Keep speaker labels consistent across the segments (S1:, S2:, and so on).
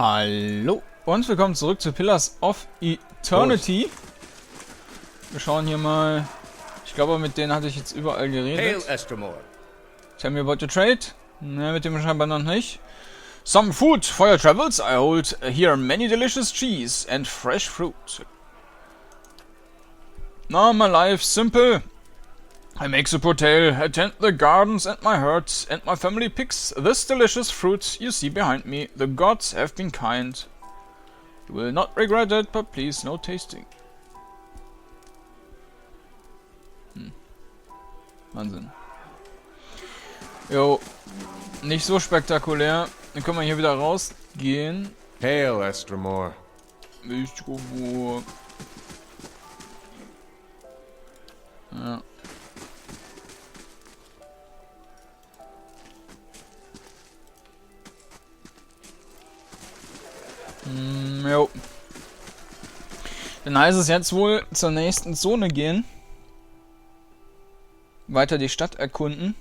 S1: Hallo und willkommen zurück zu Pillars of Eternity. Wir schauen hier mal. Ich glaube, mit denen hatte ich jetzt überall geredet. Tell me about your trade. Ne, mit dem scheinbar noch nicht. Some food for your travels. I hold here many delicious cheese and fresh fruit. Now my life simple. I make the potail, attend the gardens and my herds, and my family picks this delicious fruit you see behind me. The gods have been kind. You will not regret it, but please no tasting. Wahnsinn. Jo, nicht so spektakulär. Dann können wir hier wieder rausgehen.
S2: Hail, Estremor.
S1: Ja. Jo. Dann heißt es jetzt wohl zur nächsten Zone gehen. Weiter die Stadt erkunden.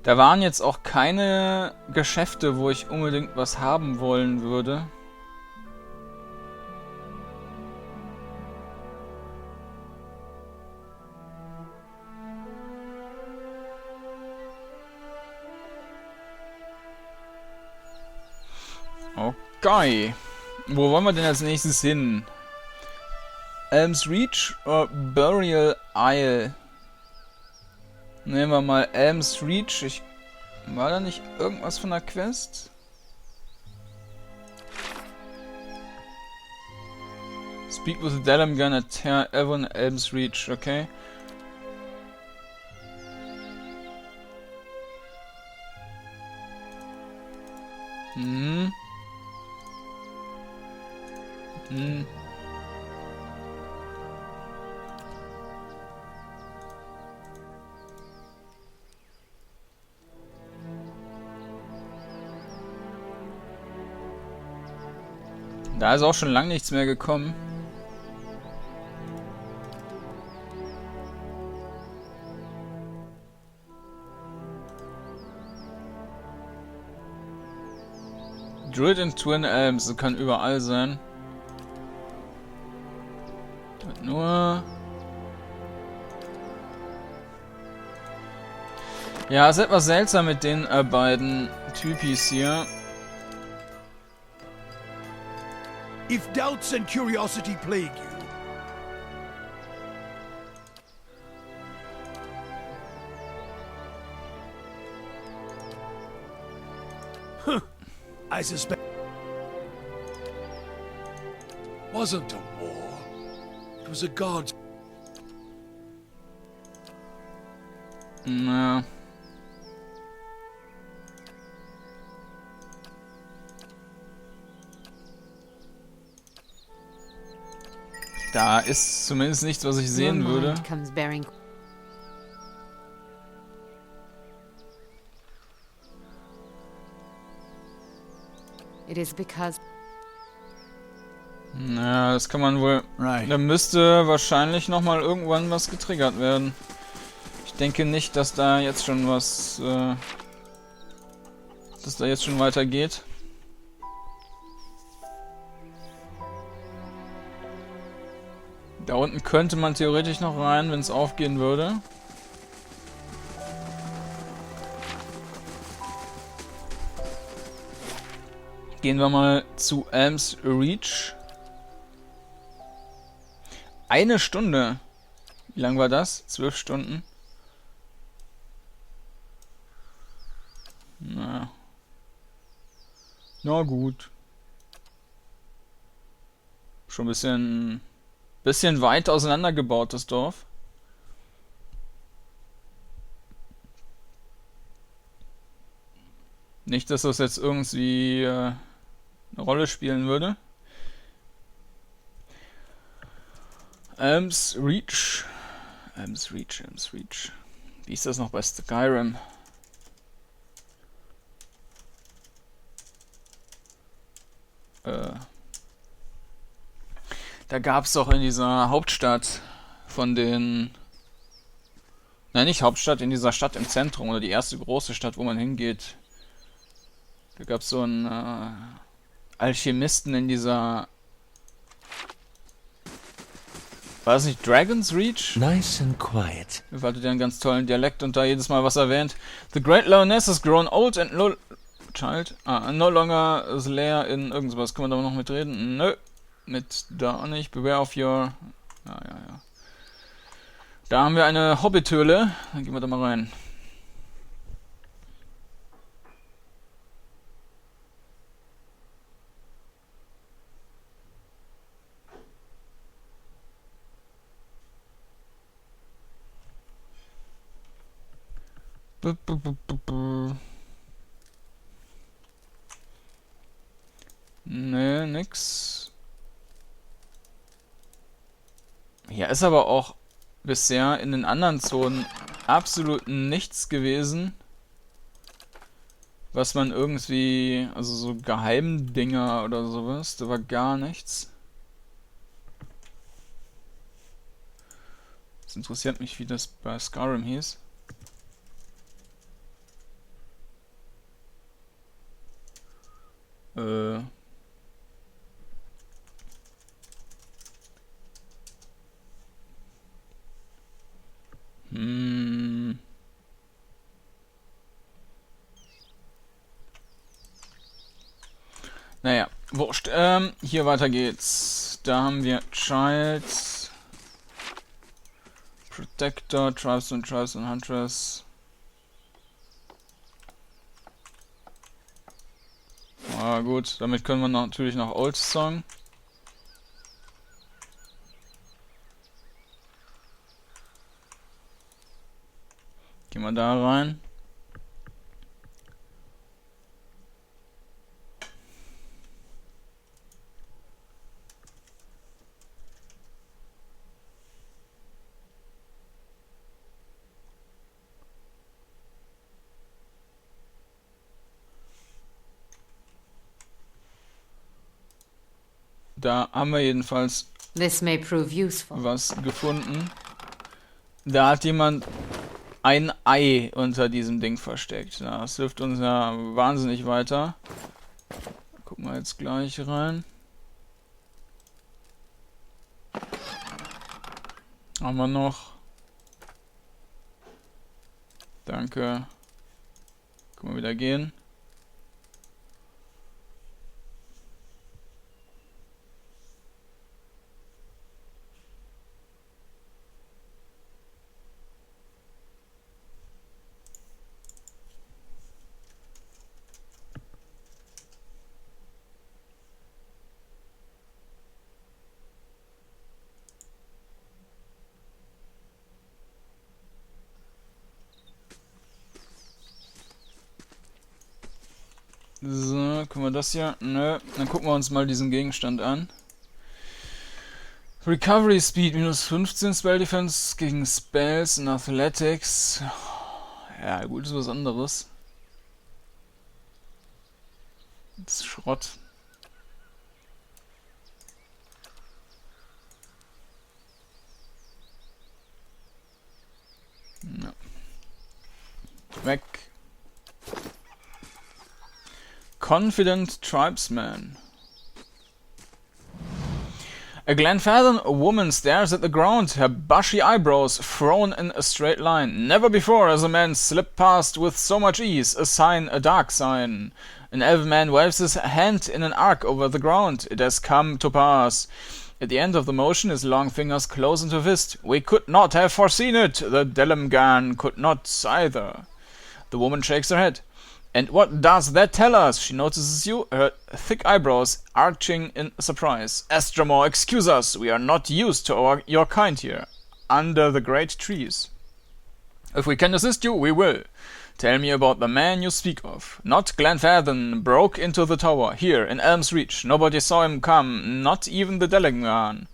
S1: Da waren jetzt auch keine Geschäfte, wo ich unbedingt was haben wollen würde. Okay. Wo wollen wir denn als nächstes hin? Elms Reach oder Burial Isle? Nehmen wir mal Elms Reach. War da nicht irgendwas von der Quest? Speak with the Dalem Gun at Evan Elms Reach, okay. Da ist auch schon lange nichts mehr gekommen. Druid in Twin Elms, das kann überall sein. Und nur... Ja, ist etwas seltsam mit den beiden Typis hier.
S3: If doubts and curiosity plague you, I suspect wasn't a war. It was a god's.
S1: Na. Da ist zumindest nichts, was ich sehen würde. Na, das kann man wohl... Da müsste wahrscheinlich nochmal irgendwann was getriggert werden. Ich denke nicht, dass da jetzt schon was... dass da jetzt schon weitergeht. Da unten könnte man theoretisch noch rein, wenn es aufgehen würde. Gehen wir mal zu Elms Reach. 1 Stunde. Wie lang war das? 12 Stunden. Na. Na gut. Schon ein bisschen weit auseinandergebaut, das Dorf. Nicht, dass das jetzt irgendwie eine Rolle spielen würde. Elms Reach. Elms Reach. Wie ist das noch bei Skyrim? Da gab's doch in dieser Hauptstadt von den... Nein, nicht Hauptstadt, in dieser Stadt im Zentrum, oder die erste große Stadt, wo man hingeht. Da gab's so einen Alchemisten in dieser... War das nicht Dragon's Reach?
S2: Nice and quiet.
S1: Er hatte einen ganz tollen Dialekt und da jedes Mal was erwähnt. The great lioness has grown old and no longer lair in irgendwas. Können wir da noch mitreden? Nö. Mit da auch nicht. Beware of your... Ja. Da haben wir eine Hobbithöhle. Dann gehen wir da mal rein. Ne, nix. Hier ist aber auch bisher in den anderen Zonen absolut nichts gewesen, was man irgendwie, also so Geheimdinger oder sowas, da war gar nichts. Das interessiert mich, wie das bei Skyrim hieß. Naja, wurscht. Hier weiter geht's. Da haben wir Child, Protector, Tribes und Hunters. Ah, gut, damit können wir natürlich noch Old Song. Gehen wir da rein. Da haben wir jedenfalls was gefunden. Da hat jemand ein Ei unter diesem Ding versteckt. Ja, das hilft uns ja wahnsinnig weiter. Gucken wir jetzt gleich rein. Haben wir noch. Danke. Können wir wieder gehen. So, können wir das hier? Nö. Dann gucken wir uns mal diesen Gegenstand an. Recovery Speed minus 15, Spell Defense gegen Spells und Athletics. Ja, gut, ist was anderes. Das ist Schrott. Ja. Weg. Confident Tribesman. A Glenfartham woman stares at the ground, her bushy eyebrows thrown in a straight line. Never before has a man slipped past with so much ease, a sign, a dark sign. An elven man waves his hand in an arc over the ground. It has come to pass. At the end of the motion, his long fingers close into a fist. We could not have foreseen it. The Delimgan could not either. The woman shakes her head. And what does that tell us? She notices you, her thick eyebrows arching in surprise. Astramor, excuse us, we are not used to your kind here, under the great trees. If we can assist you, we will. Tell me about the man you speak of. Not Glenfartham broke into the tower, here, in Elms Reach. Nobody saw him come, not even the Delingan.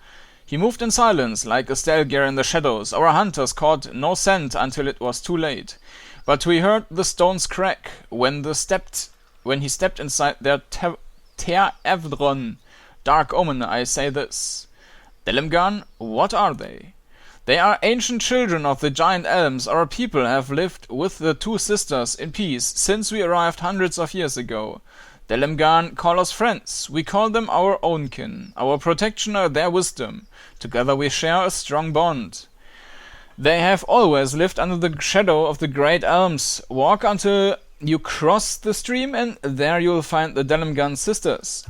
S1: He moved in silence, like a stallion in the shadows. Our hunters caught no scent until it was too late. But we heard the stones crack when he stepped inside their Teavron. Dark omen, I say this. Delimgan, what are they? They are ancient children of the giant elms. Our people have lived with the two sisters in peace since we arrived hundreds of years ago. Delimgan call us friends. We call them our own kin. Our protection are their wisdom. Together we share a strong bond. They have always lived under the shadow of the great elms. Walk until you cross the stream and there you'll find the Delimgan sisters.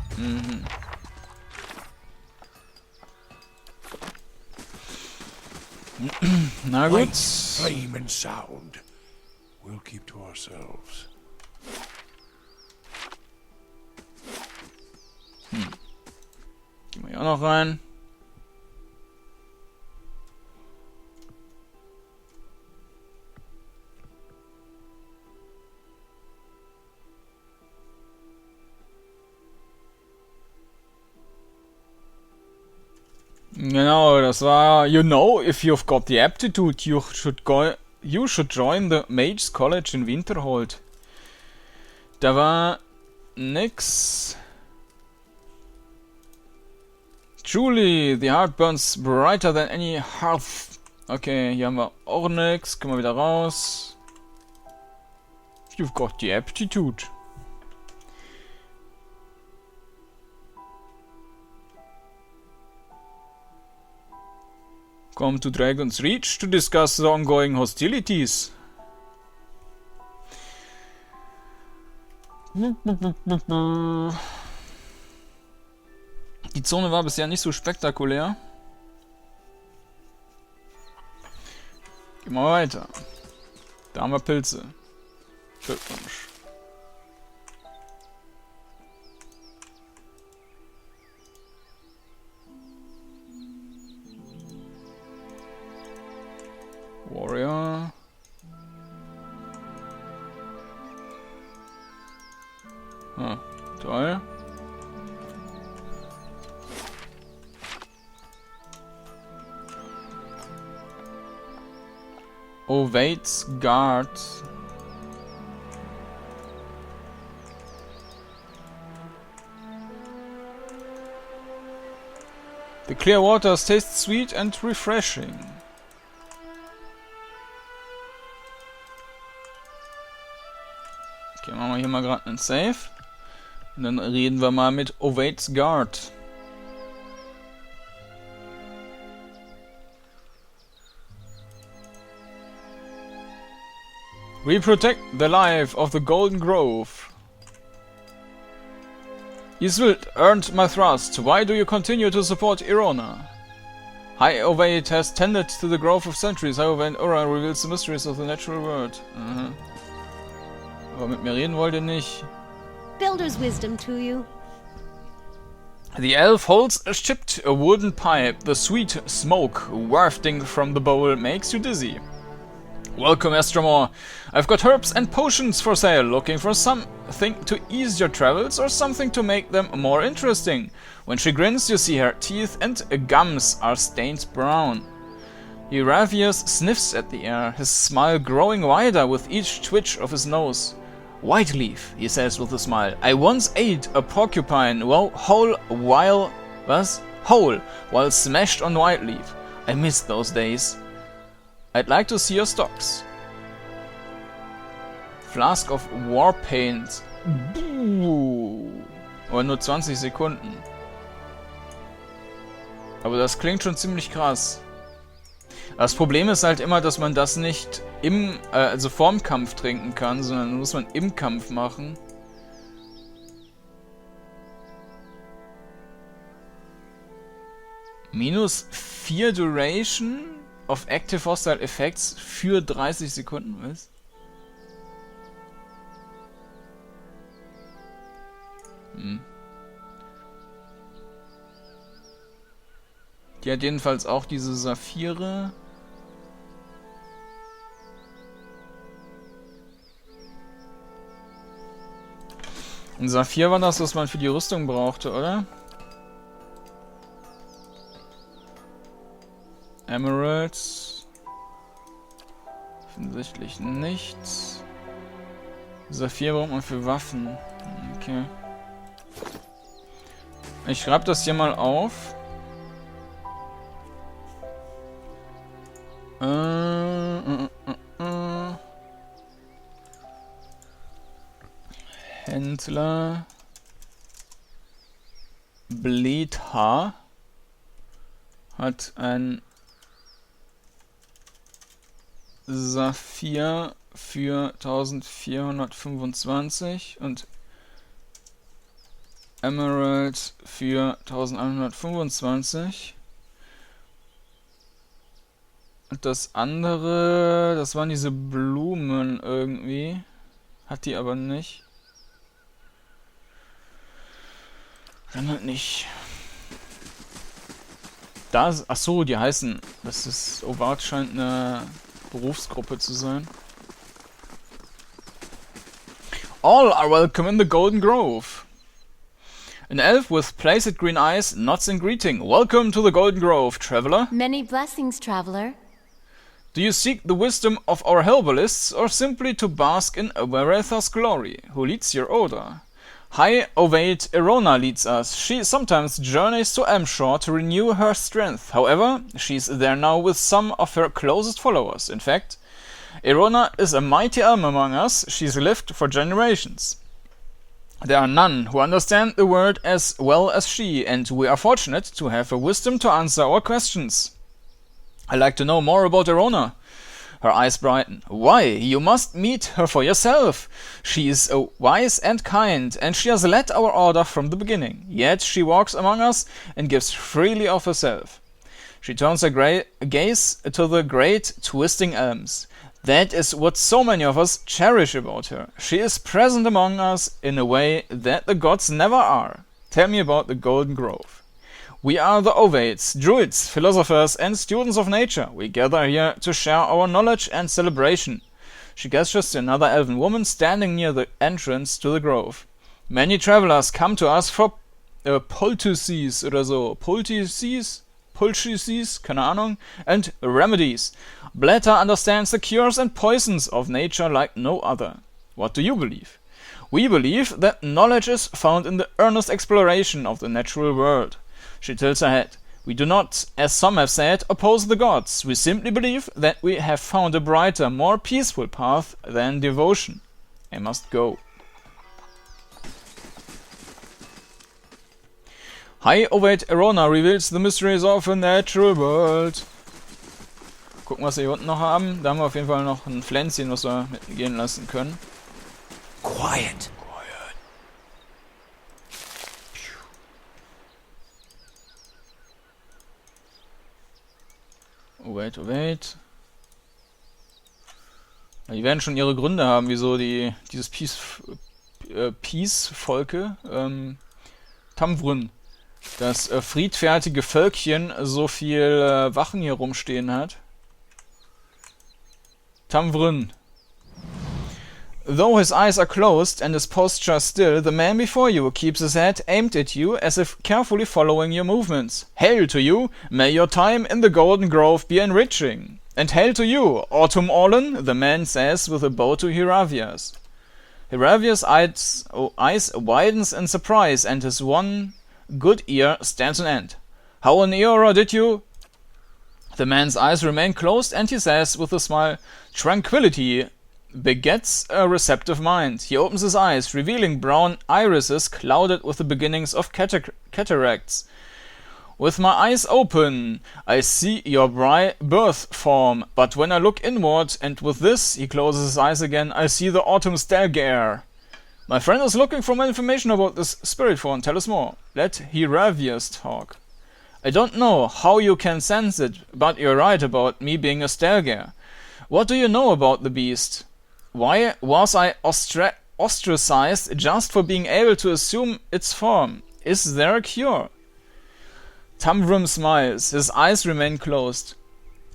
S1: Na gut.
S3: Light, flame and sound. We'll keep to ourselves.
S1: Gehen wir hier auch noch rein. Genau, das war, you know, if you've got the aptitude, you should join the Mages College in Winterhold. Da war nix. Julie, the heart burns brighter than any hearth. Okay, hier haben wir auch nix. Können wir wieder raus. You've got the aptitude. Come to Dragon's Reach to discuss the ongoing hostilities. Die Zone war bisher nicht so spektakulär. Gehen wir weiter. Da haben wir Pilze. Glückwunsch. Warrior. Toll. Awaits guard. The clear waters taste sweet and refreshing. Okay, machen wir hier mal gerade einen Save. Und dann reden wir mal mit Awaits Guard. We protect the life of the Golden Grove. Iswild earned my trust. Why do you continue to support Irona? High Ovate has tended to the grove of centuries. High Ovate Ora reveals the mysteries of the natural world. Aber mit mir reden wollt ihr nicht.
S2: Builder's wisdom to you.
S1: The elf holds a chipped wooden pipe. The sweet smoke wafting from the bowl makes you dizzy. Welcome, Estromor. I've got herbs and potions for sale. Looking for something to ease your travels or something to make them more interesting. When she grins, you see her teeth and gums are stained brown. Euravius sniffs at the air, his smile growing wider with each twitch of his nose. Whiteleaf, he says with a smile. I once ate a porcupine whole while smashed on Whiteleaf. I miss those days. I'd like to see your stocks. Flask of War Paint. Aber nur 20 Sekunden. Aber das klingt schon ziemlich krass. Das Problem ist halt immer, dass man das nicht also vorm Kampf trinken kann, sondern muss man im Kampf machen. -4 Duration of Active Hostile Effects für 30 Sekunden, was? Die hat jedenfalls auch diese Saphire. Ein Saphir war das, was man für die Rüstung brauchte, oder? Emeralds. Offensichtlich nichts. Saphir braucht man für Waffen. Okay. Ich schreibe das hier mal auf. Händler. Begleiter hat ein Saphir für 1425 und Emerald für 1125. Und das andere, das waren diese Blumen irgendwie. Hat die aber nicht. Dann halt nicht. Ach so, die heißen. Das ist. Ovard scheint eine Berufsgruppe zu sein. All are welcome in the Golden Grove. An elf with placid green eyes nods in greeting. Welcome to the Golden Grove, traveler.
S2: Many blessings, traveler.
S1: Do you seek the wisdom of our herbalists or simply to bask in Varetha's glory? Who leads your order? High Ovate Erona leads us. She sometimes journeys to Elmshore to renew her strength. However, she's there now with some of her closest followers. In fact, Erona is a mighty elm among us. She's lived for generations. There are none who understand the word as well as she, and we are fortunate to have her wisdom to answer our questions. I'd like to know more about Erona. Her eyes brighten. Why? You must meet her for yourself. She is wise and kind, and she has led our order from the beginning. Yet she walks among us and gives freely of herself. She turns her gaze to the great twisting elms. That is what so many of us cherish about her. She is present among us in a way that the gods never are. Tell me about the Golden Grove. We are the Ovates, druids, philosophers, and students of nature. We gather here to share our knowledge and celebration. She gestures to another elven woman standing near the entrance to the grove. Many travelers come to us for poultices oder so. Poultices, keine Ahnung, and remedies. Begleiter understands the cures and poisons of nature like no other. What do you believe? We believe that knowledge is found in the earnest exploration of the natural world. She tilts her head. We do not, as some have said, oppose the gods. We simply believe that we have found a brighter, more peaceful path than devotion. I must go. High Ovate Erona reveals the mysteries of a natural world. Gucken, was wir hier unten noch haben. Da haben wir auf jeden Fall noch ein Pflänzchen, was wir mitgehen lassen können.
S4: Quiet.
S1: Oh wait. Ja, die werden schon ihre Gründe haben, wieso dieses Peace-Volke, Tamvryn, das friedfertige Völkchen, so viel Wachen hier rumstehen hat. Tamvryn. Though his eyes are closed and his posture still, the man before you keeps his head aimed at you as if carefully following your movements. Hail to you! May your time in the Golden Grove be enriching. And hail to you, Autumn Orlan, the man says with a bow to Hiravias. Hiravias' eyes widens in surprise and his one good ear stands on end. How on Eora did you? The man's eyes remain closed and he says with a smile, Tranquility begets a receptive mind. He opens his eyes, revealing brown irises clouded with the beginnings of cataracts. With my eyes open, I see your birth form, but when I look inward, and with this, he closes his eyes again, I see the autumn stalgare. My friend is looking for more information about this spirit form. Tell us more. Let Hiravias talk. I don't know how you can sense it, but you're right about me being a stalgare. What do you know about the beast? Why was I ostracized just for being able to assume its form? Is there a cure? Tamvryn smiles. His eyes remain closed.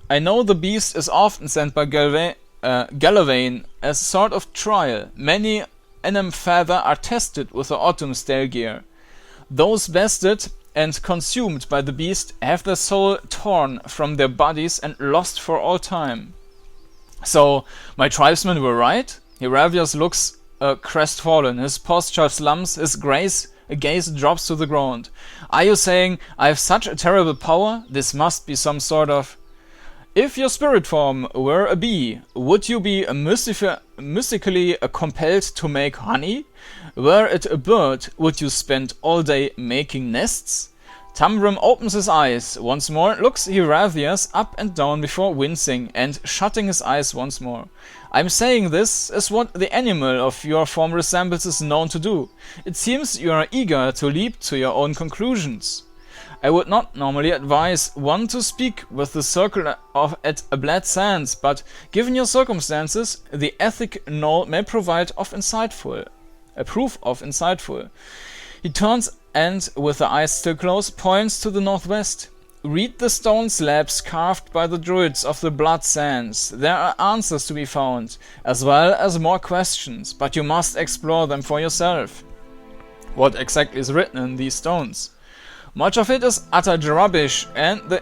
S1: I know the beast is often sent by Galavain as a sort of trial. Many Enamfather are tested with the autumn stalgare. Those bested and consumed by the beast have their soul torn from their bodies and lost for all time. So, my tribesmen were right? Hiravias looks crestfallen. His posture slumps, his gaze drops to the ground. Are you saying I have such a terrible power? This must be some sort of... If your spirit form were a bee, would you be mystically compelled to make honey? Were it a bird, would you spend all day making nests? Tamrim opens his eyes once more, looks Heravias up and down before wincing and shutting his eyes once more. I'm saying this is what the animal of your form resembles is known to do. It seems you are eager to leap to your own conclusions. I would not normally advise one to speak with the circle at a Blood Sands, but given your circumstances, the ethic knoll may provide of insightful. A proof of insightful. He turns and, with the eyes still closed, points to the northwest. Read the stone slabs carved by the druids of the Blood Sands. There are answers to be found, as well as more questions, but you must explore them for yourself. What exactly is written in these stones? Much of it is utter rubbish and the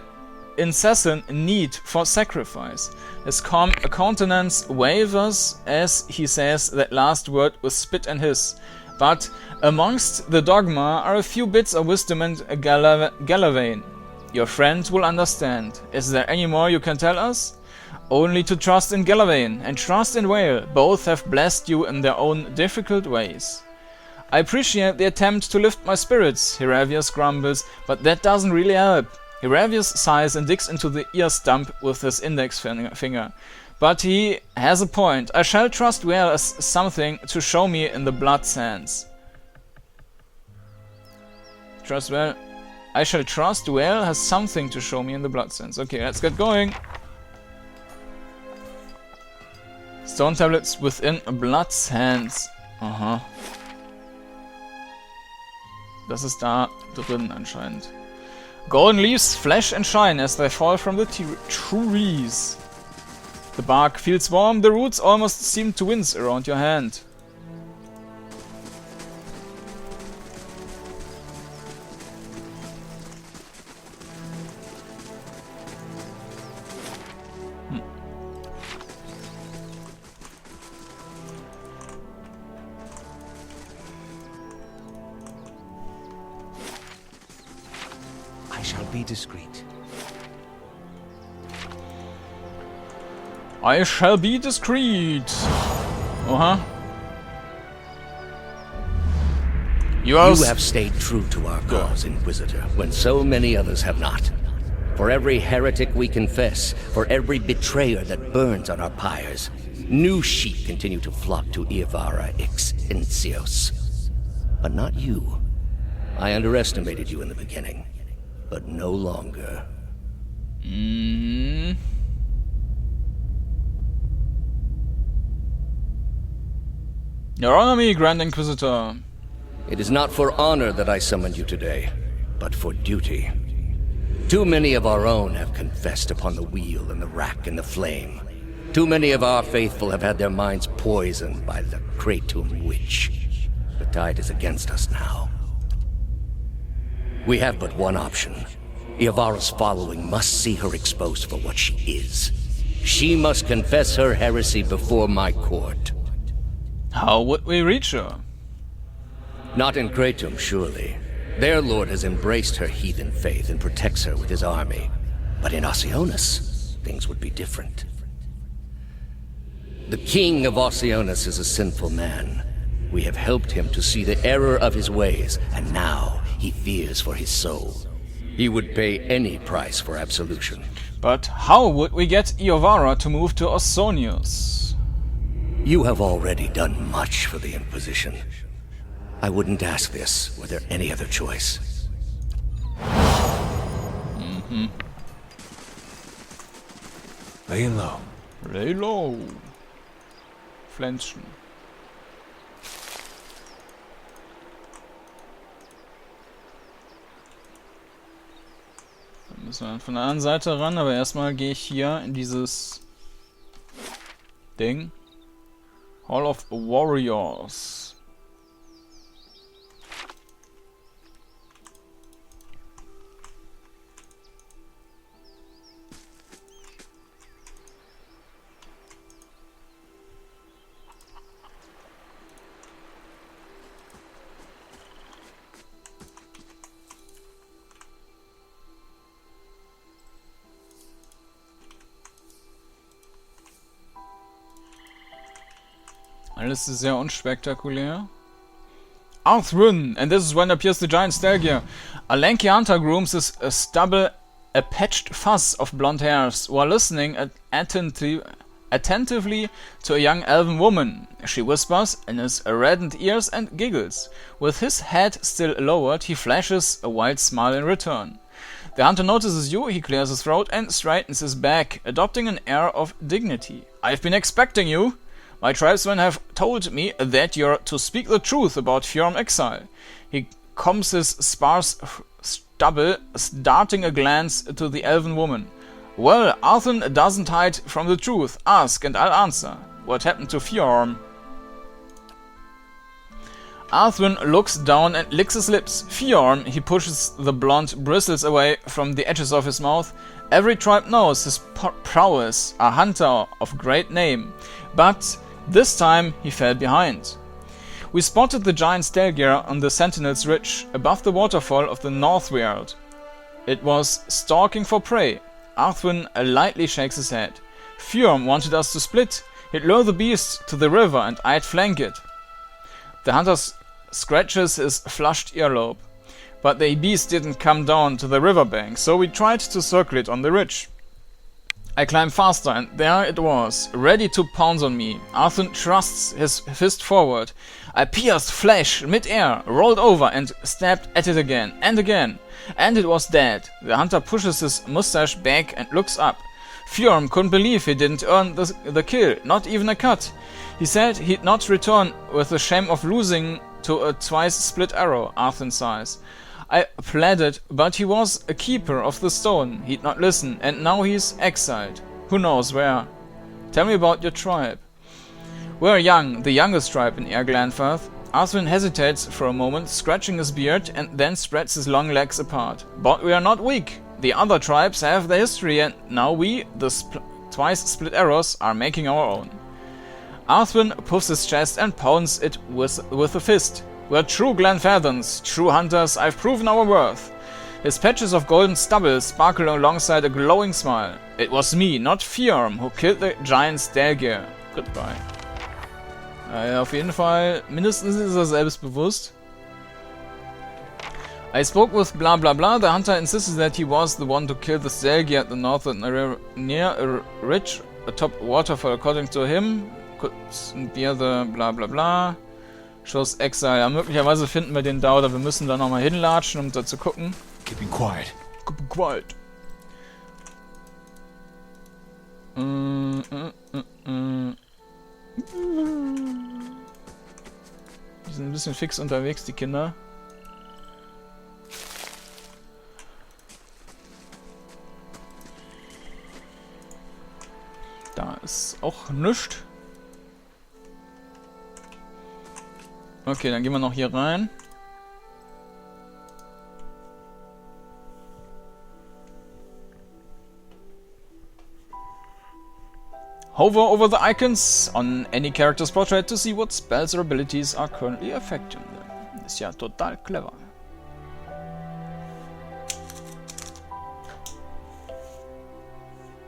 S1: incessant need for sacrifice. His countenance wavers as he says that last word with spit and hiss. But amongst the dogma are a few bits of wisdom and Galavain. Your friend will understand. Is there any more you can tell us? Only to trust in Galavain and trust in Whale. Both have blessed you in their own difficult ways. I appreciate the attempt to lift my spirits, Heravias grumbles, but that doesn't really help. Heravias sighs and digs into the ear stump with his index finger. But he has a point. I shall trust Whale as something to show me in the Blood Sands. I shall trust Whale has something to show me in the Blood Sands. Okay, let's get going. Stone tablets within Blood Sands. Aha. Das ist da drin anscheinend. Golden leaves flash and shine as they fall from the trees. The bark feels warm, the roots almost seem to wince around your hand.
S4: Be discreet.
S1: I shall be discreet. You
S4: have stayed true to our cause, Inquisitor, when so many others have not. For every heretic we confess, for every betrayer that burns on our pyres, new sheep continue to flock to Iavara ex Incios. But not you. I underestimated you in the beginning. But no longer.
S1: Your honor me, Grand Inquisitor.
S4: It is not for honor that I summoned you today, but for duty. Too many of our own have confessed upon the wheel and the rack and the flame. Too many of our faithful have had their minds poisoned by the Kratom witch. The tide is against us now. We have but one option. Iavara's following must see her exposed for what she is. She must confess her heresy before my court.
S1: How would we reach her?
S4: Not in Kratom, surely. Their lord has embraced her heathen faith and protects her with his army. But in Oceanus, things would be different. The king of Oceanus is a sinful man. We have helped him to see the error of his ways, and now he fears for his soul. He would pay any price for absolution.
S1: But how would we get Iavara to move to Ausonius?
S4: You have already done much for the Inquisition. I wouldn't ask this were there any other choice.
S3: Laying low.
S1: Lay low. Pflänzchen. Dann müssen wir von der anderen Seite ran, aber erstmal gehe ich hier in dieses Ding. Hall of Warriors. Alles ist sehr unspektakulär. Arthwin, and this is when appears the giant Stelgir. A lanky hunter grooms his stubble, a patched fuzz of blonde hairs, while listening attentively to a young elven woman. She whispers in his reddened ears and giggles. With his head still lowered, he flashes a wild smile in return. The hunter notices you, he clears his throat and straightens his back, adopting an air of dignity. I've been expecting you. My tribesmen have told me that you're to speak the truth about Fjorm exile. He combs his sparse stubble, darting a glance to the elven woman. Well, Arthur doesn't hide from the truth. Ask and I'll answer. What happened to Fjorm? Arthur looks down and licks his lips. Fjorm, he pushes the blonde bristles away from the edges of his mouth. Every tribe knows his prowess, a hunter of great name. But this time he fell behind. We spotted the giant Stelgir on the Sentinel's Ridge, above the waterfall of the Northweald. It was stalking for prey. Arthwin lightly shakes his head. Fjorm wanted us to split. He'd lure the beast to the river and I'd flank it. The hunter scratches his flushed earlobe. But the beast didn't come down to the riverbank, so we tried to circle it on the ridge. I climbed faster, and there it was, ready to pounce on me. Arthur thrusts his fist forward. I pierced flesh mid-air, rolled over, and stabbed at it again, and again. And it was dead. The hunter pushes his mustache back and looks up. Fjorm couldn't believe he didn't earn the kill, not even a cut. He said he'd not return with the shame of losing to a twice-split arrow, Arthur sighs. I pleaded, but he was a keeper of the stone. He'd not listen, and now he's exiled. Who knows where? Tell me about your tribe. We're young, the youngest tribe in Erglanfirth. Arthur hesitates for a moment, scratching his beard, and then spreads his long legs apart. But we are not weak. The other tribes have their history, and now we, the twice-split arrows, are making our own. Arthur puffs his chest and pounds it with a fist. We're true Glenfathans, true hunters, I've proven our worth. His patches of golden stubble sparkle alongside a glowing smile. It was me, not Fjorm, who killed the giant Stelgir. Goodbye. Auf jeden Fall, mindestens ist er selbstbewusst. I spoke with blah blah blah. The hunter insisted that he was the one to kill the Stelgir at the northern near a ridge atop waterfall. According to him, couldn't be the blah blah blah. Shows Exile. Ja, möglicherweise finden wir den da, oder wir müssen da nochmal hinlatschen, um da zu gucken.
S3: Keeping quiet.
S1: Keeping quiet. Die sind ein bisschen fix unterwegs, die Kinder. Da ist auch nichts. Okay, dann gehen wir noch hier rein. Hover over the icons on any character's portrait to see what spells or abilities are currently affecting them. Ist ja total clever.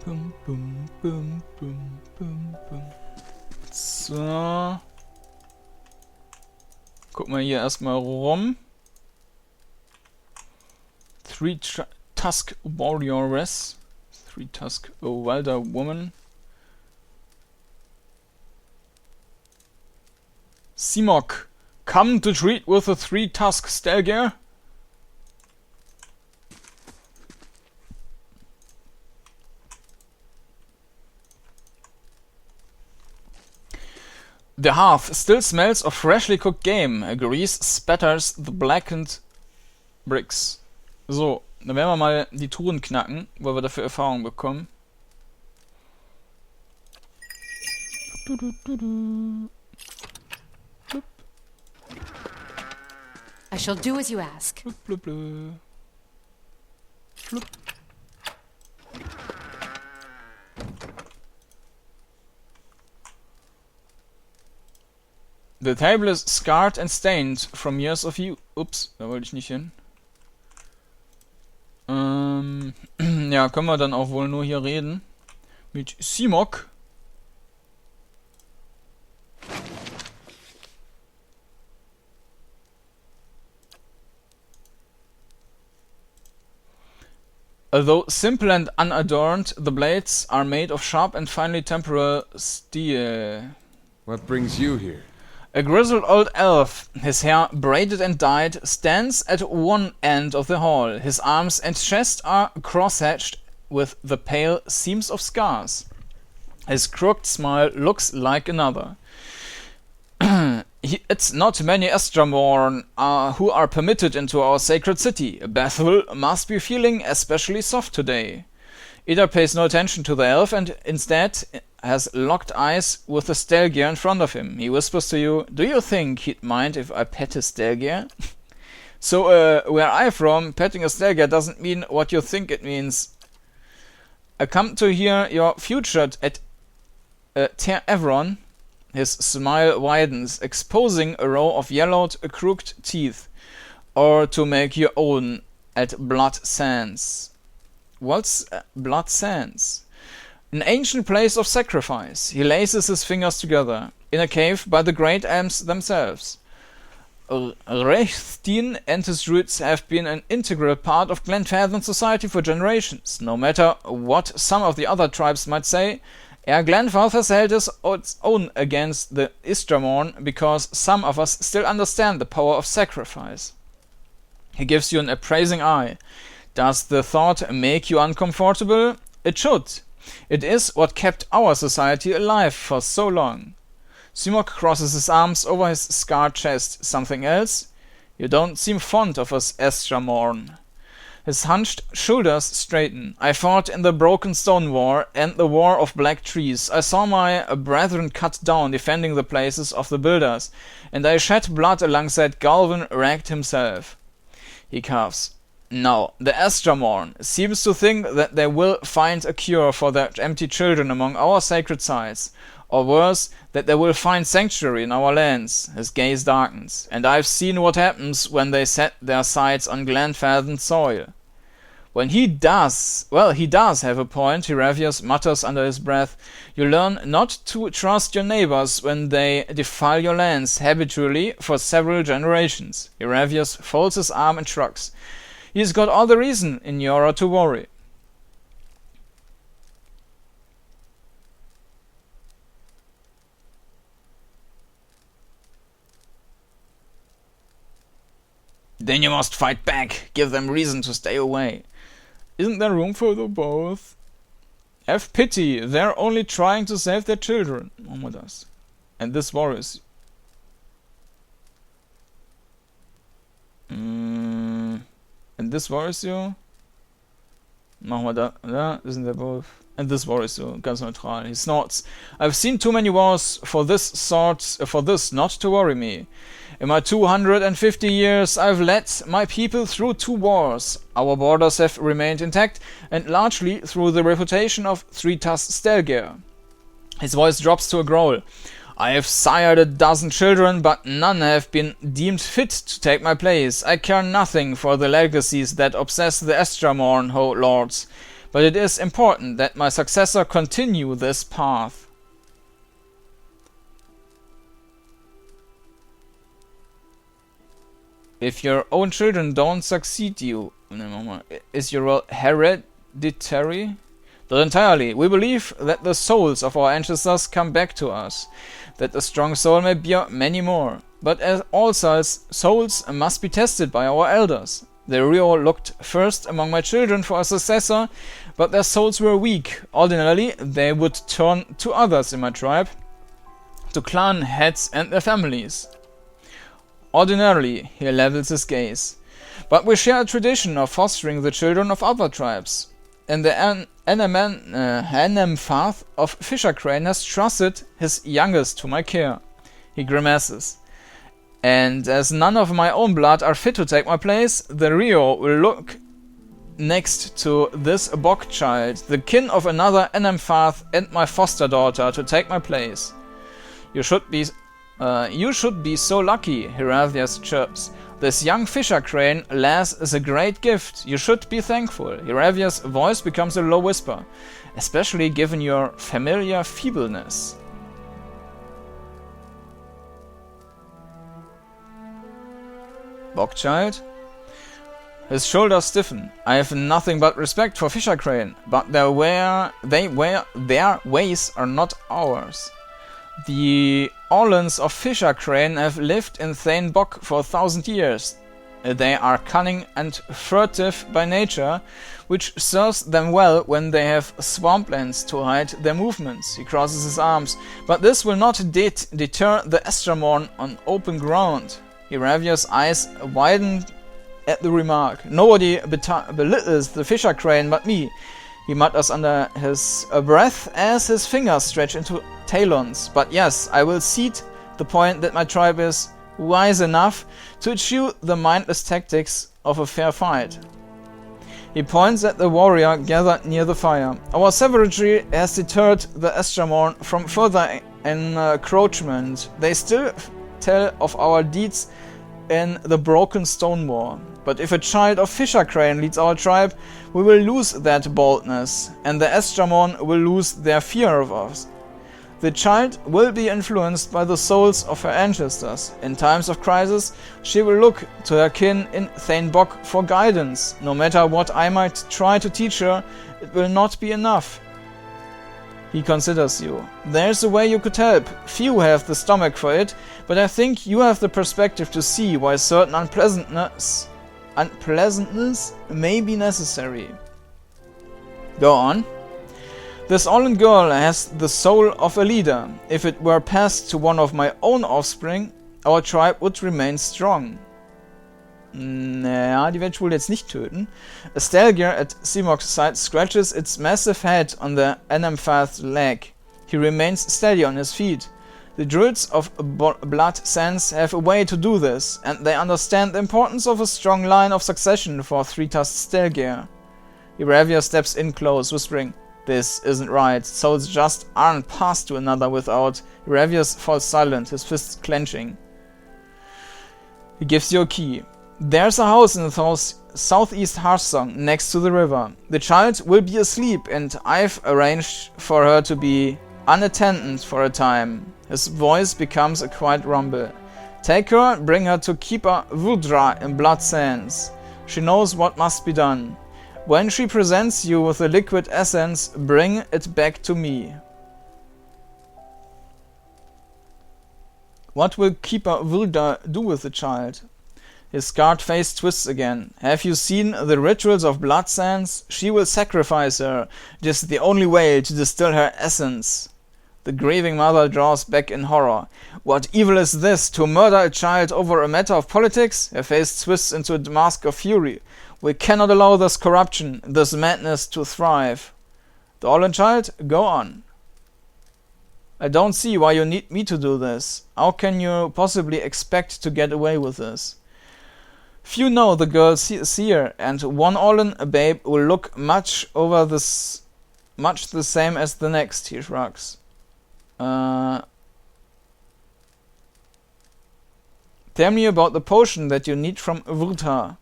S1: Bum, bum, bum, bum, bum, bum. So. Guck mal hier erstmal rum. Three-Tusk Warrioress. Three-Tusk Wilder Woman. Simok, come to treat with the Three-Tusk Stelgir. The hearth still smells of freshly cooked game. Grease spatters the blackened bricks. So, dann werden wir mal die Truhen knacken, weil wir dafür Erfahrung bekommen.
S2: I shall do as you ask.
S1: Blub, blub, blub. The table is scarred and stained from years of use. Ups, da wollte ich nicht hin. Ja, können wir dann auch wohl nur hier reden. Mit Simok. Although simple and unadorned, the blades are made of sharp and finely temporal steel.
S3: What brings you here?
S1: A grizzled old elf, his hair braided and dyed, stands at one end of the hall. His arms and chest are cross-hatched with the pale seams of scars. His crooked smile looks like another. It's not many Estramorn who are permitted into our sacred city. Bethel must be feeling especially soft today. Ida pays no attention to the elf and instead has locked eyes with the Stelgir in front of him. He whispers to you, "Do you think he'd mind if I pet his Stelgir?" So, where I'm from, petting a Stelgir doesn't mean what you think it means. I come to hear you're featured at Ter Evron. His smile widens, exposing a row of yellowed, crooked teeth. Or to make your own at Blood Sands. What's Blood Sands? An ancient place of sacrifice. He laces his fingers together. In a cave by the great elms themselves. Rechtin and his roots have been an integral part of Glenfathan society for generations. No matter what some of the other tribes might say, Glenfarth has held its own against the Istramorn because some of us still understand the power of sacrifice. He gives you an appraising eye. Does the thought make you uncomfortable? It should. It is what kept our society alive for so long. Simok crosses his arms over his scarred chest. Something else? You don't seem fond of us Estramorn. His hunched shoulders straighten. I fought in the Broken Stone War and the War of Black Trees. I saw my brethren cut down defending the places of the builders, and I shed blood alongside Galvin Ragd himself. He coughs. Now, the Estramorn seems to think that they will find a cure for their empty children among our sacred sites, or worse, that they will find sanctuary in our lands. His gaze darkens, and I've seen what happens when they set their sights on Glenfathan soil. When he does have a point, Hiravius mutters under his breath. You learn not to trust your neighbors when they defile your lands habitually for several generations. Hiravius folds his arm and shrugs. He's got all the reason in Yora to worry. Then you must fight back. Give them reason to stay away. Isn't there room for the both? Have pity. They're only trying to save their children. Mama does. And this worries. And this worries you? Machen wir da sind wir both. And this worries you. Ganz neutral. He snorts. I've seen too many wars for this not to worry me. In my 250 years, I've led my people through 2 wars. Our borders have remained intact, and largely through the reputation of 3-Tusk Stelgir. His voice drops to a growl. I have sired a dozen children, but none have been deemed fit to take my place. I care nothing for the legacies that obsess the Estramorn lords, but it is important that my successor continue this path. If your own children don't succeed you, is your role hereditary? Not entirely. We believe that the souls of our ancestors come back to us, that a strong soul may bear many more. But as all souls must be tested by our elders. The Rio looked first among my children for a successor, but their souls were weak. Ordinarily, they would turn to others in my tribe, to clan heads and their families. Ordinarily, he levels his gaze. But we share a tradition of fostering the children of other tribes. And the Enemfath of Fisher Crane has trusted his youngest to my care. He grimaces. And as none of my own blood are fit to take my place, the Rio will look next to this bog child, the kin of another Enemfath and my foster daughter, to take my place. You should be so lucky, Hiravius chirps. This young fisher crane lass is a great gift. You should be thankful. Hiravius' voice becomes a low whisper, especially given your familiar feebleness. Bogchild? His shoulders stiffen. I have nothing but respect for Fisher Crane, but their ways are not ours. The Orlans of Fisher Crane have lived in Thane Bog for 1,000 years. They are cunning and furtive by nature, which serves them well when they have swamplands to hide their movements. He crosses his arms, but this will not deter the Estermorn on open ground. Iravia's eyes widen at the remark. Nobody belittles the Fisher Crane but me. He mutters under his breath as his fingers stretch into talons. But yes, I will cede the point that my tribe is wise enough to eschew the mindless tactics of a fair fight. He points at the warrior gathered near the fire. Our savagery has deterred the Estermorn from further encroachment. They still tell of our deeds in the broken stone wall. But if a child of Fisher Crane leads our tribe, we will lose that boldness, and the Estermorn will lose their fear of us. The child will be influenced by the souls of her ancestors. In times of crisis, she will look to her kin in Thane Bog for guidance. No matter what I might try to teach her, it will not be enough. He considers you. There's a way you could help. Few have the stomach for it, but I think you have the perspective to see why certain unpleasantness may be necessary. Go on. This Orlan girl has the soul of a leader. If it were passed to one of my own offspring, our tribe would remain strong. Naja, die werde ich wohl jetzt nicht töten. A Stalgier at Simok's side scratches its massive head on the Enemfath's leg. He remains steady on his feet. The druids of Blood Sands have a way to do this, and they understand the importance of a strong line of succession for a three-tusked Stalgier. Iravia steps in close, whispering, "This isn't right. Souls just aren't passed to another without." Iravius falls silent, his fists clenching. He gives you a key. There's a house in the southeast Hearthsong, next to the river. The child will be asleep, and I've arranged for her to be unattended for a time. His voice becomes a quiet rumble. Take her, bring her to Keeper Vudra in Blood Sands. She knows what must be done. When she presents you with the liquid essence, bring it back to me. What will Keeper Vudra do with the child? His scarred face twists again. Have you seen the rituals of Blood Sands? She will sacrifice her. It is the only way to distill her essence. The grieving mother draws back in horror. What evil is this, to murder a child over a matter of politics? Her face twists into a mask of fury. We cannot allow this corruption, this madness to thrive. The Orlan child, go on. I don't see why you need me to do this. How can you possibly expect to get away with this? Few know the girl seer, and one Orlan babe will look much the same as the next, he shrugs. Tell me about the potion that you need from Vurta.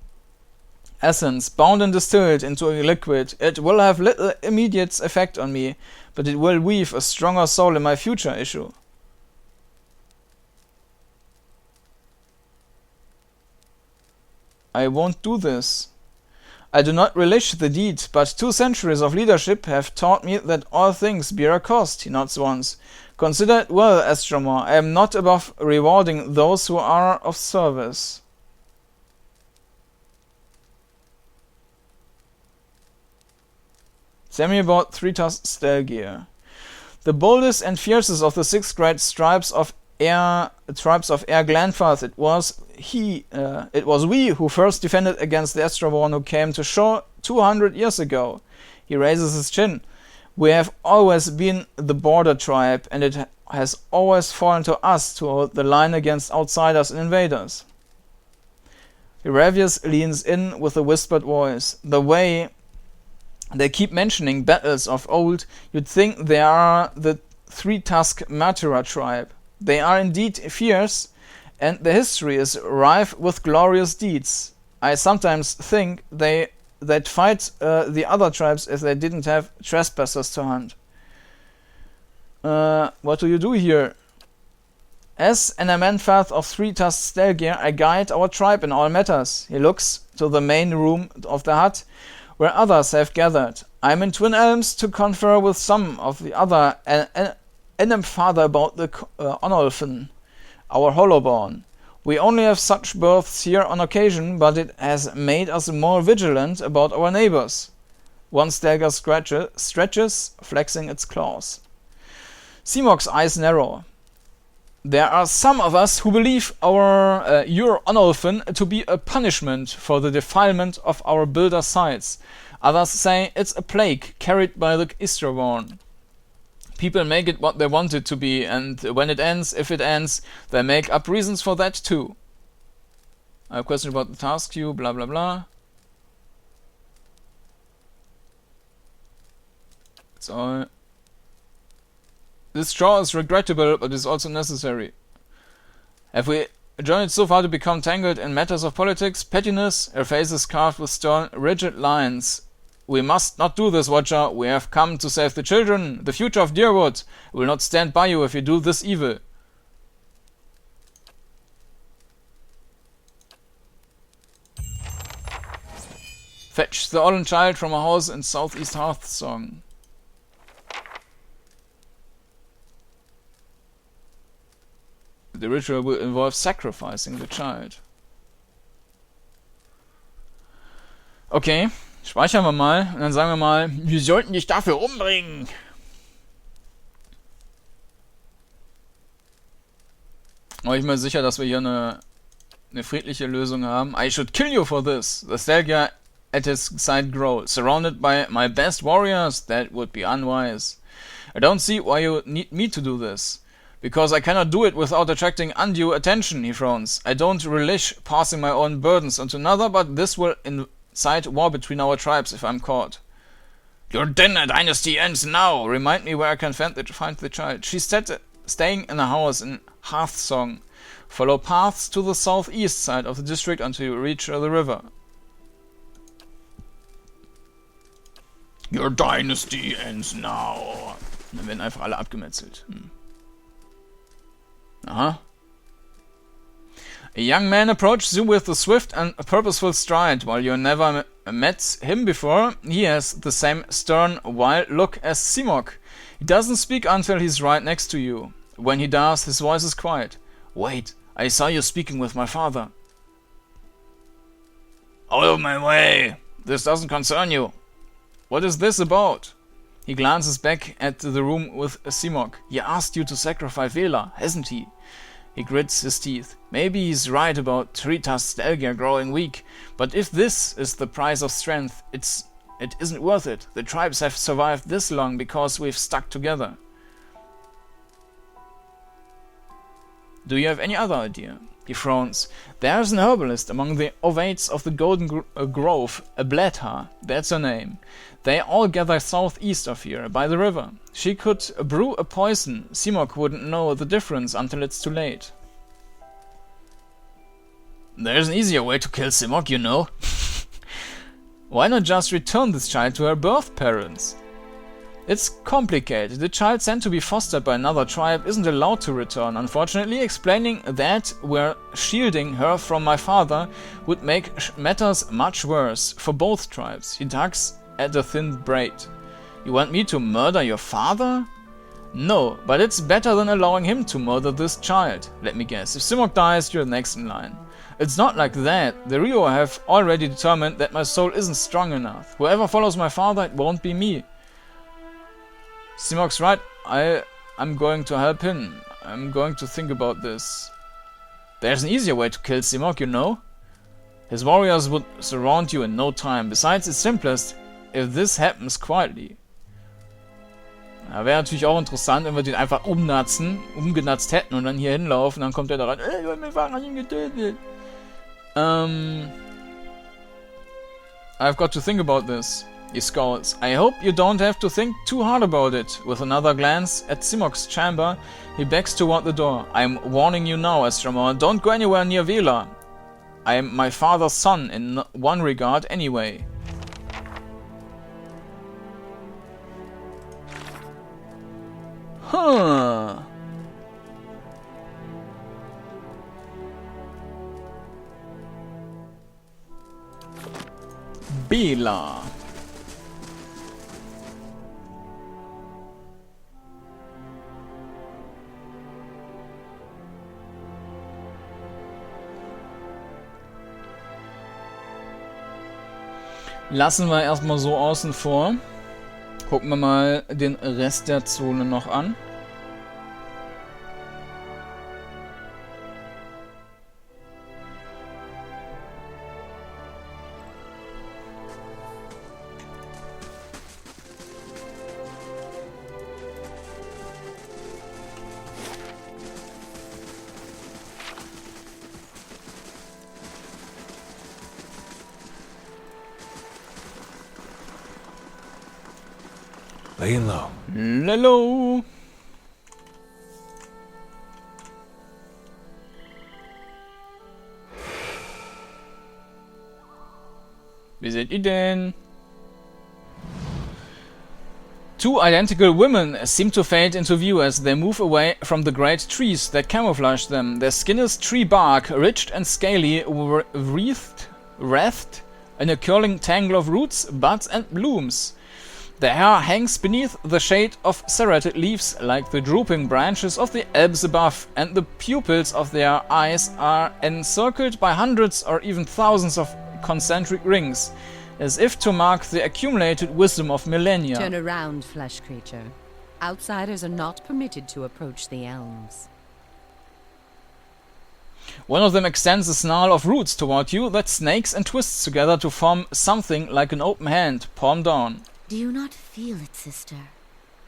S1: Essence, bound and distilled into a liquid. It will have little immediate effect on me, but it will weave a stronger soul in my future issue. I won't do this. I do not relish the deed, but 2 centuries of leadership have taught me that all things bear a cost, he nods once. Consider it well, Estromor. I am not above rewarding those who are of service. Tell me about three-tusked Stalgier. The boldest and fiercest of the 6 great tribes of Air Glanfath, it was we who first defended against the Estraborn who came to shore 200 years ago. He raises his chin. We have always been the border tribe, and it has always fallen to us to hold the line against outsiders and invaders. Iravius leans in with a whispered voice. The way they keep mentioning battles of old, you'd think they are the three-tusked Matera tribe. They are indeed fierce, and their history is rife with glorious deeds. I sometimes think they'd fight the other tribes if they didn't have trespassers to hunt. What do you do here? As an Amenfath of 3-tusked Stelgir, I guide our tribe in all matters. He looks to the main room of the hut, where others have gathered. I am in Twin Elms to confer with some of the other Enemfather about the Onolfen, our Hollowborn. We only have such births here on occasion, but it has made us more vigilant about our neighbors. One Stelgir stretches, flexing its claws. Simok's eyes narrow. There are some of us who believe your Onolfen to be a punishment for the defilement of our builder sites. Others say it's a plague carried by the Istraborn. People make it what they want it to be, and when it ends, if it ends, they make up reasons for that too. I have a question about the task queue, blah blah blah. That's all. This straw is regrettable, but is also necessary. Have we journeyed so far to become tangled in matters of politics, pettiness? Her face is carved with stern, rigid lines. We must not do this, Watcher. We have come to save the children, the future of Deerwood. We will not stand by you if you do this evil. Fetch the Ollen child from a house in southeast Hearthsong. The ritual will involve sacrificing the child. Okay, speichern wir mal und dann sagen wir mal, wir sollten dich dafür umbringen. Aber ich bin mir sicher, dass wir hier eine friedliche Lösung haben. I should kill you for this. The Stelgir at his side growled. Surrounded by my best warriors, that would be unwise. I don't see why you need me to do this. Because I cannot do it without attracting undue attention, he frowns. I don't relish passing my own burdens onto another, but this will incite war between our tribes if I'm caught. Your dinner dynasty ends now! Remind me where I can find the child. She's staying in a house in Hearthsong. Follow paths to the southeast side of the district until you reach the river. Your dynasty ends now. Dann werden einfach alle abgemetzelt. A young man approaches you with a swift and purposeful stride. While you never met him before, he has the same stern, wild look as Simok. He doesn't speak until he's right next to you. When he does, his voice is quiet. Wait, I saw you speaking with my father. Out of my way! This doesn't concern you. What is this about? He glances back at the room with Simok. He asked you to sacrifice Vela, hasn't he? He grits his teeth. Maybe he's right about 3-tusked Stelgir growing weak, but if this is the price of strength, it isn't worth it. The tribes have survived this long because we've stuck together. Do you have any other idea? He frowns. There's an herbalist among the ovates of the Golden Grove, a Bledha, that's her name. They all gather southeast of here, by the river. She could brew a poison. Simok wouldn't know the difference until it's too late. There's an easier way to kill Simok, you know. Why not just return this child to her birth parents? It's complicated. The child sent to be fostered by another tribe isn't allowed to return, unfortunately. Explaining that we're shielding her from my father would make matters much worse for both tribes. He tugs at a thin braid. You want me to murder your father? No, but it's better than allowing him to murder this child. Let me guess, if Simok dies, you're next in line. It's not like that. The Rio have already determined that my soul isn't strong enough. Whoever follows my father, it won't be me. Simok's right. I'm going to help him. I'm going to think about this. There's an easier way to kill Simok, you know. His warriors would surround you in no time. Besides, it's simplest if this happens quietly. Ja, wäre natürlich auch interessant, wenn wir den einfach umgenatzt hätten und dann hier hinlaufen, dann kommt er da rein. Ich hab meinen Vater ihn getötet. I've got to think about this. He scowls. I hope you don't have to think too hard about it. With another glance at Simok's chamber, he backs toward the door. I'm warning you now, Estramor. Don't go anywhere near Vela. I am my father's son in one regard anyway. Huh. Bela. Lassen wir erstmal so außen vor. Gucken wir mal den Rest der Zone noch an.
S3: Laying low.
S1: Lello. Wie seht ihr denn? Two identical women seem to fade into view as they move away from the great trees that camouflage them. Their skin is tree bark, ridged and scaly, wreathed in a curling tangle of roots, buds and blooms. Their hair hangs beneath the shade of serrated leaves like the drooping branches of the Elms above, and the pupils of their eyes are encircled by hundreds or even thousands of concentric rings, as if to mark the accumulated wisdom of millennia.
S2: Turn around, flesh creature. Outsiders are not permitted to approach the elms.
S1: One of them extends a snarl of roots toward you that snakes and twists together to form something like an open hand, palm down.
S5: Do you not feel it, sister?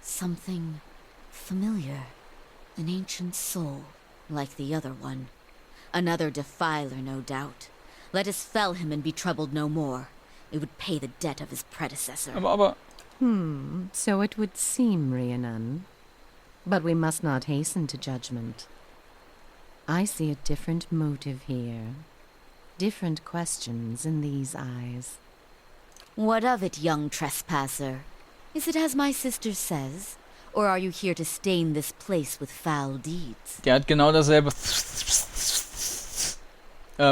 S5: Something familiar. An ancient soul, like the other one. Another defiler, no doubt. Let us fell him and be troubled no more. It would pay the debt of his predecessor.
S1: Aber.
S2: So it would seem, Rhiannon. But we must not hasten to judgment. I see a different motive here. Different questions in these eyes.
S5: What of it, young trespasser? Is it as my sister says? Or are you here to stain this place with foul deeds?
S1: Der hat genau dasselbe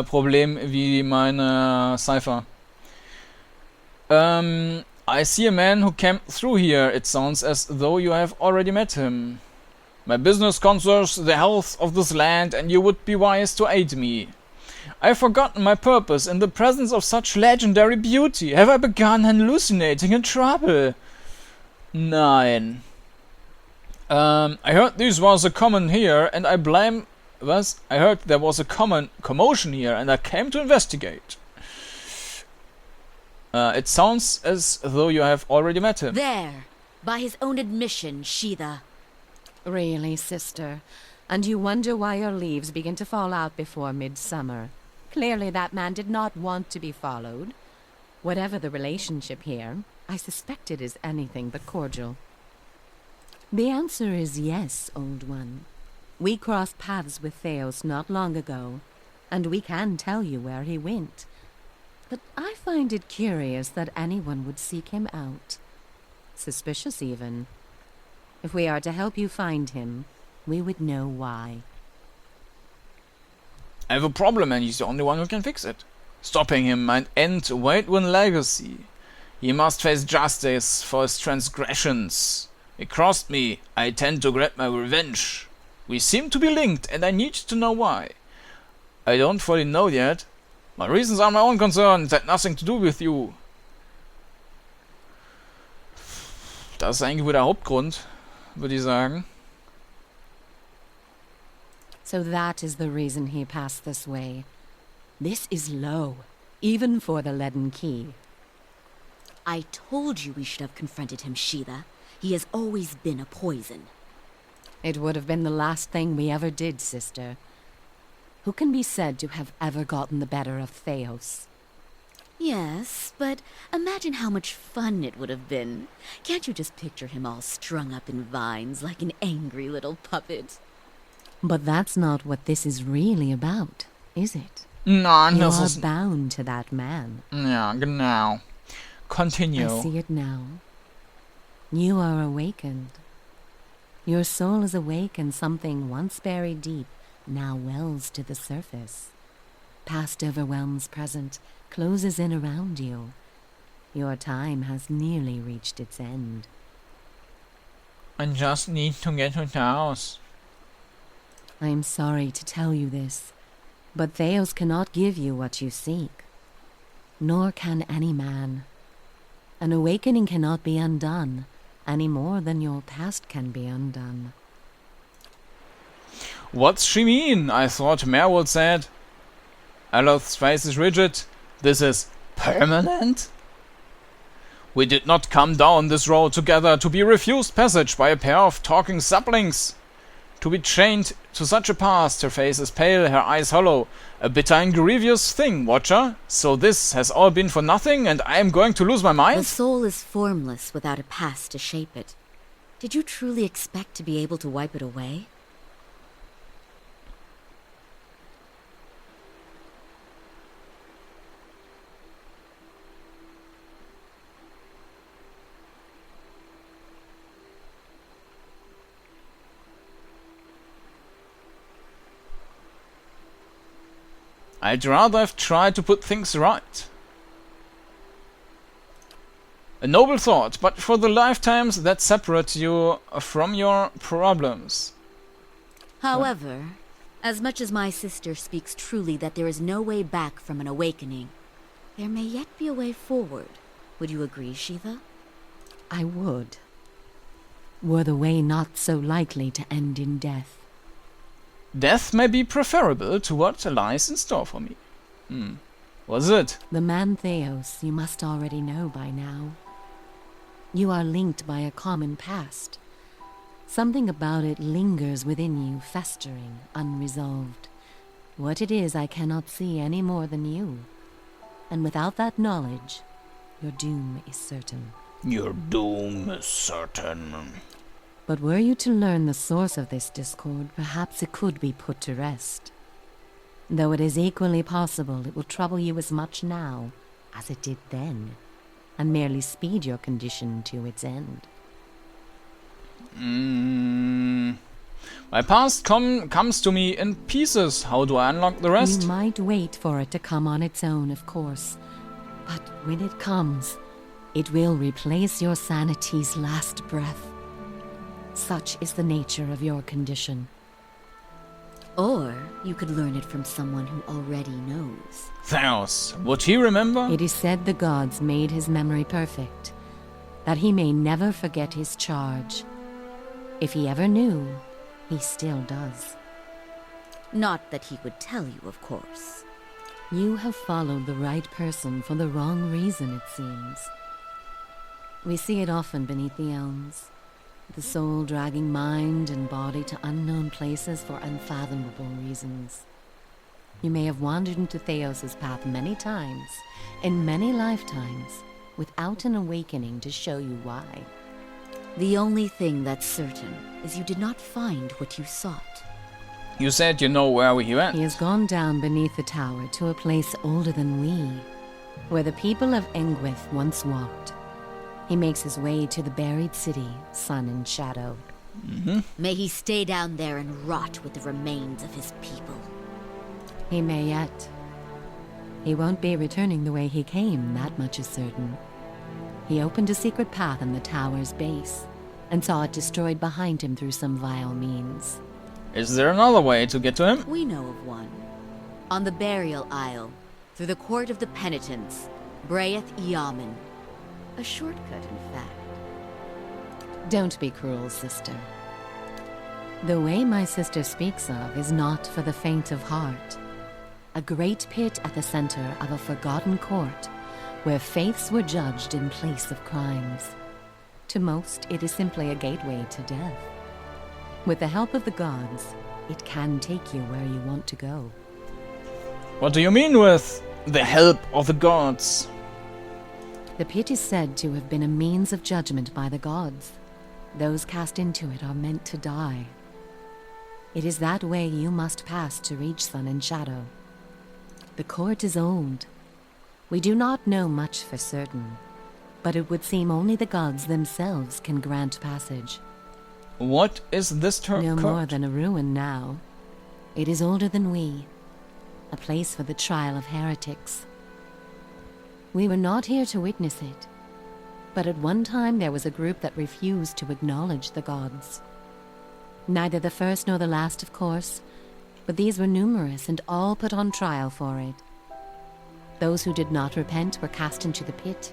S1: Problem wie meine Cypher. I see a man who came through here. It sounds as though you have already met him. My business concerns the health of this land, and you would be wise to aid me. I've forgotten my purpose in the presence of such legendary beauty. Have I begun hallucinating in trouble? Nein. I heard this was a common here, and I blame... Was? I heard there was a commotion here, and I came to investigate. It sounds as though you have already met him.
S5: There! By his own admission, Sheetha.
S2: Really, sister? And you wonder why your leaves begin to fall out before midsummer. Clearly that man did not want to be followed. Whatever the relationship here, I suspect it is anything but cordial. The answer is yes, old one. We crossed paths with Theos not long ago, and we can tell you where he went. But I find it curious that anyone would seek him out. Suspicious, even. If we are to help you find him, we would know why.
S1: I have a problem, and he's the only one who can fix it. Stopping him might end Waidwin legacy. He must face justice for his transgressions. He crossed me. I intend to grab my revenge. We seem to be linked, and I need to know why. I don't fully know yet. My reasons are my own concern. It had nothing to do with you. Das ist eigentlich wohl der Hauptgrund, würde ich sagen.
S2: So that is the reason he passed this way. This is low, even for the leaden key.
S5: I told you we should have confronted him, Sheetha. He has always been a poison.
S2: It would have been the last thing we ever did, sister. Who can be said to have ever gotten the better of Theos?
S5: Yes, but imagine how much fun it would have been. Can't you just picture him all strung up in vines like an angry little puppet?
S2: But that's not what this is really about, is it?
S1: Nein,
S2: You
S1: das
S2: are
S1: ist...
S2: bound to that man.
S1: Ja, genau. Continue.
S2: I see it now. You are awakened. Your soul is awake, and something once buried deep now wells to the surface. Past overwhelms present, closes in around you. Your time has nearly reached its end.
S1: I just need to get to the house.
S2: I am sorry to tell you this, but Theos cannot give you what you seek. Nor can any man. An awakening cannot be undone, any more than your past can be undone.
S1: What's she mean? I thought Merwold said. Aloth's face is rigid. This is permanent? We did not come down this road together to be refused passage by a pair of talking saplings. To be chained to such a past, her face is pale, her eyes hollow. A bitter and grievous thing, Watcher. So this has all been for nothing, and I am going to lose my mind?
S5: The soul is formless without a past to shape it. Did you truly expect to be able to wipe it away?
S1: I'd rather have tried to put things right. A noble thought, but for the lifetimes that separate you from your problems.
S5: However, as much as my sister speaks truly that there is no way back from an awakening, there may yet be a way forward. Would you agree, Shiva?
S2: I would. Were the way not so likely to end in death.
S1: Death may be preferable to what lies in store for me. Was it?
S2: The man Theos you must already know by now. You are linked by a common past. Something about it lingers within you, festering, unresolved. What it is I cannot see any more than you. And without that knowledge, your doom is certain.
S1: Your doom is certain.
S2: But were you to learn the source of this discord, perhaps it could be put to rest. Though it is equally possible it will trouble you as much now as it did then, and merely speed your condition to its end.
S1: My past comes to me in pieces. How do I unlock the rest?
S2: You might wait for it to come on its own, of course. But when it comes, it will replace your sanity's last breath. Such is the nature of your condition.
S5: Or you could learn it from someone who already knows.
S1: Theos, would he remember?
S2: It is said the gods made his memory perfect, that he may never forget his charge. If he ever knew, he still does.
S5: Not that he would tell you, of course.
S2: You have followed the right person for the wrong reason, it seems. We see it often beneath the elms. The soul dragging mind and body to unknown places for unfathomable reasons. You may have wandered into Theos' path many times, in many lifetimes, without an awakening to show you why.
S5: The only thing that's certain is you did not find what you sought.
S1: You said you know where he went.
S2: He has gone down beneath the tower to a place older than we, where the people of Engwith once walked. He makes his way to the buried city, sun and shadow.
S5: May he stay down there and rot with the remains of his people.
S2: He may yet. He won't be returning the way he came, that much is certain. He opened a secret path in the tower's base, and saw it destroyed behind him through some vile means.
S1: Is there another way to get to him?
S5: We know of one. On the burial isle, through the court of the penitents, Braeth Yaman. A shortcut, in fact.
S2: Don't be cruel, sister. The way my sister speaks of is not for the faint of heart. A great pit at the center of a forgotten court, where faiths were judged in place of crimes. To most, it is simply a gateway to death. With the help of the gods, it can take you where you want to go.
S1: What do you mean with the help of the gods?
S2: The pit is said to have been a means of judgment by the gods. Those cast into it are meant to die. It is that way you must pass to reach sun and shadow. The court is old. We do not know much for certain, but it would seem only the gods themselves can grant passage.
S1: What is this
S2: No more than a ruin now. It is older than we. A place for the trial of heretics. We were not here to witness it. But at one time there was a group that refused to acknowledge the gods. Neither the first nor the last, of course, but these were numerous and all put on trial for it. Those who did not repent were cast into the pit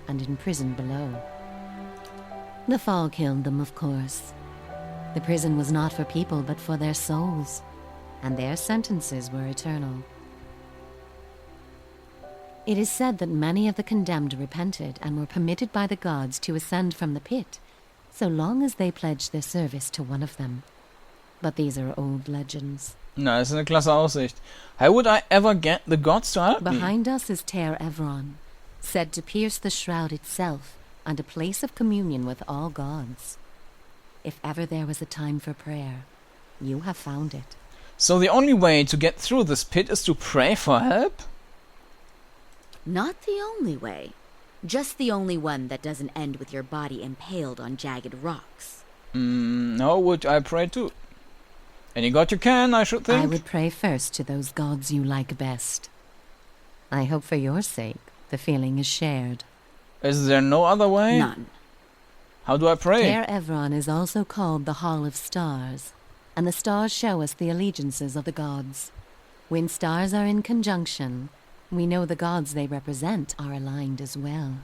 S2: and imprisoned below. The fall killed them, of course. The prison was not for people but for their souls, and their sentences were eternal. It is said that many of the condemned repented and were permitted by the gods to ascend from the pit, so long as they pledged their service to one of them. But these are old legends.
S1: Na, das ist eine klasse Aussicht. How would I ever get the gods to help me?
S2: Behind us is Teil, said to pierce the shroud itself and a place of communion with all gods. If ever there was a time for prayer, you have found it.
S1: So the only way to get through this pit is to pray for help?
S5: Not the only way. Just the only one that doesn't end with your body impaled on jagged rocks.
S1: How would I pray to? Any god you can, I should think.
S2: I would pray first to those gods you like best. I hope for your sake the feeling is shared.
S1: Is there no other way?
S5: None.
S1: How do I pray?
S2: Teil is also called the Hall of Stars, and the stars show us the allegiances of the gods. When stars are in conjunction, we know the gods they represent are aligned as well.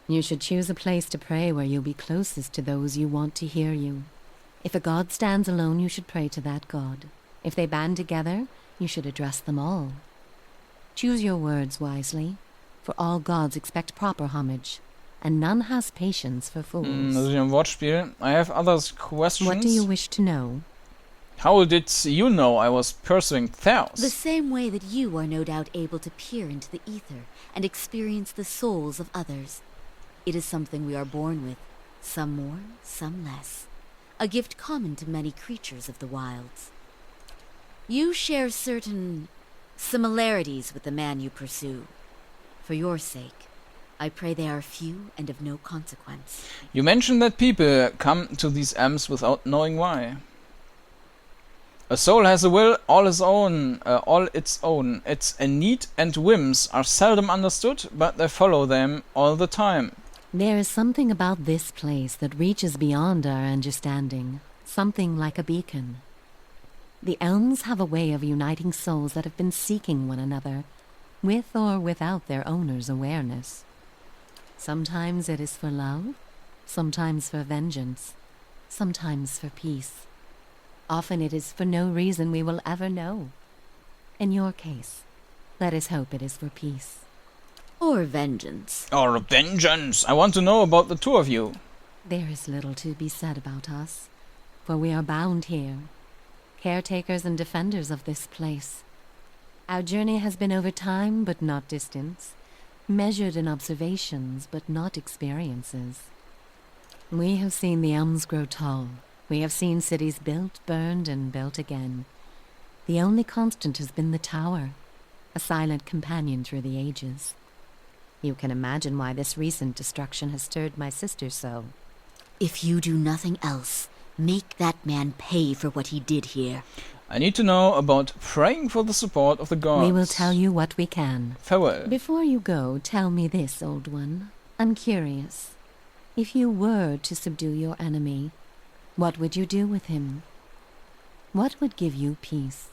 S2: You should choose a place to pray where you'll be closest to those you want to hear you. If a god stands alone, you should pray to that god. If they band together, you should address them all. Choose your words wisely, for all gods expect proper homage, and none has patience for fools.
S1: Das ist ein Wortspiel. I have other questions.
S2: What do you wish to know?
S1: How did you know I was pursuing Theos?
S5: The same way that you are no doubt able to peer into the ether and experience the souls of others. It is something we are born with, some more, some less. A gift common to many creatures of the wilds. You share certain similarities with the man you pursue. For your sake, I pray they are few and of no consequence.
S1: You mentioned that people come to these Elms without knowing why. A soul has a will all its own. Its need and whims are seldom understood, but they follow them all the time.
S2: There is something about this place that reaches beyond our understanding, something like a beacon. The Elms have a way of uniting souls that have been seeking one another, with or without their owner's awareness. Sometimes it is for love, sometimes for vengeance, sometimes for peace. Often it is for no reason we will ever know. In your case, let us hope it is for peace.
S5: Or vengeance.
S1: Or vengeance! I want to know about the two of you.
S2: There is little to be said about us, for we are bound here, caretakers and defenders of this place. Our journey has been over time but not distance, measured in observations but not experiences. We have seen the elms grow tall. We have seen cities built, burned, and built again. The only constant has been the tower, a silent companion through the ages. You can imagine why this recent destruction has stirred my sister so.
S5: If you do nothing else, make that man pay for what he did here.
S1: I need to know about praying for the support of the gods.
S2: We will tell you what we can.
S1: Farewell.
S2: Before you go, tell me this, old one. I'm curious. If you were to subdue your enemy, what would you do with him? What would give you peace?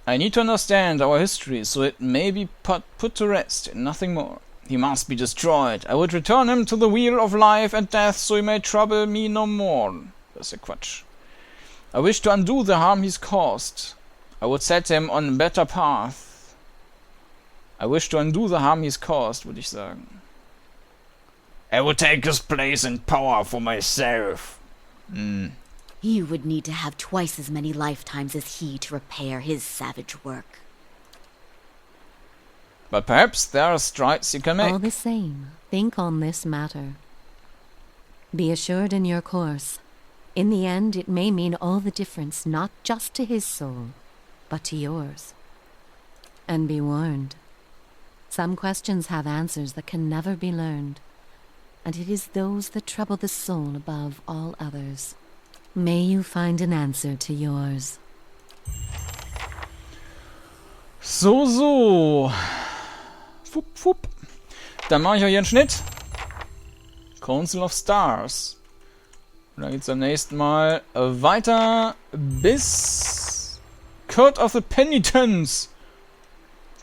S1: I need to understand our history, so it may be put to rest, nothing more. He must be destroyed. I would return him to the wheel of life and death, so he may trouble me no more. Das ist ja Quatsch. I wish to undo the harm he's caused. I would set him on a better path. I wish to undo the harm he's caused, würde ich sagen. I would take his place and power for myself.
S5: You would need to have twice as many lifetimes as he to repair his savage work.
S1: But perhaps there are strides you can make.
S2: All the same, think on this matter. Be assured in your course. In the end, it may mean all the difference, not just to his soul, but to yours. And be warned. Some questions have answers that can never be learned, and it is those that trouble the soul above all others. May you find an answer to yours.
S1: So. Fupp, fupp. Dann mache ich auch hier einen Schnitt. Council of Stars. Und dann geht's am nächsten Mal weiter bis Court of the Penitents.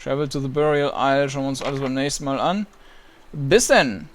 S1: Travel to the Burial Isle. Schauen wir uns alles beim nächsten Mal an. Bis denn!